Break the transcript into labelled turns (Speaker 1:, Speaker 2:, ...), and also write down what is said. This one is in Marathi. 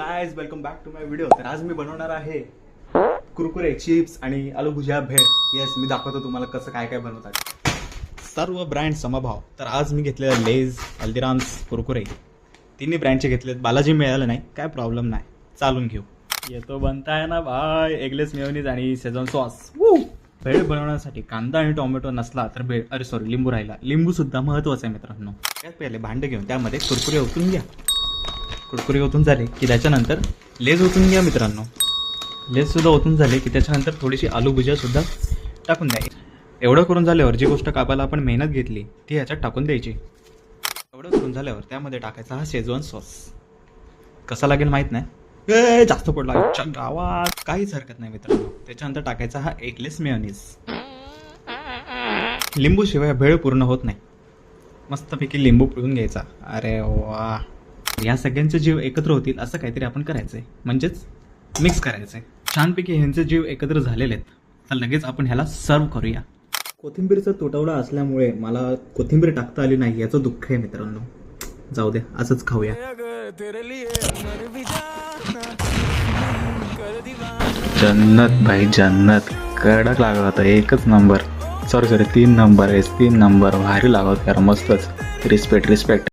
Speaker 1: Guys, welcome back to my video. तर आज मी बनवणार आहे कुरकुरे, चिप्स आणि आलू भुजिया भेळ. येस, मी दाखवतो तुम्हाला कसं काय काय बनवतात. सर्व ब्रँड समभाव. तर आज मी घेतलेलं लेज, हल्दीराम्स, कुरकुरे तिन्ही ब्रँडचे घेतलेत. बालाजी मिळालं नाही, काय प्रॉब्लेम नाही, चालून घेऊ. येतो बनताय ना भाई, एगलेस मेयोनीज आणि शेजवान सॉस. भेळ बनवण्यासाठी कांदा आणि टोमॅटो नसला तर भेळ, अरे सॉरी, लिंबू राहिला. लिंबू सुद्धा महत्त्वाचं आहे मित्रांनो. त्यात पहिले भांडं घेऊन त्यामध्ये कुरकुरे ओतून घ्या. कुरकुरे ओतून झाले की त्याच्यानंतर लेज ओतून घ्या मित्रांनो. लेजसुद्धा ओतून झाले की त्याच्यानंतर थोडीशी आलू भुजियासुद्धा टाकून द्यायची. एवढं करून झाल्यावर जी गोष्ट कापायला आपण मेहनत घेतली ती ह्याच्यात टाकून द्यायची. एवढं करून झाल्यावर त्यामध्ये टाकायचा हा शेजवान सॉस. कसा लागेल माहीत नाही, जास्त पडला गावात काहीच हरकत नाही मित्रांनो. त्याच्यानंतर टाकायचा हा एगलेस मेयोनीज. लिंबू शिवाय भेळ पूर्ण होत नाही. मस्तपैकी लिंबू पिळून घ्यायचा. अरे वा, या सगळ्यांचे जीव एकत्र होतील असं काहीतरी आपण करायचंय, म्हणजेच मिक्स करायचंय. छानपैकी ह्यांचे जीव एकत्र झालेले आहेत. तर लगेच आपण ह्याला सर्व करूया. कोथिंबीरचा तुटवडा असल्यामुळे मला कोथिंबीर टाकता आली नाही, याचं दुःख आहे मित्रांनो. जाऊ दे, असंच खाऊया.
Speaker 2: जन्नत भाई जन्नत, कडक लागत होता. एकच नंबर, सॉरी 3 नंबर आहे. 3 नंबर भारी लागत यार, मस्तच. रिस्पेक्ट.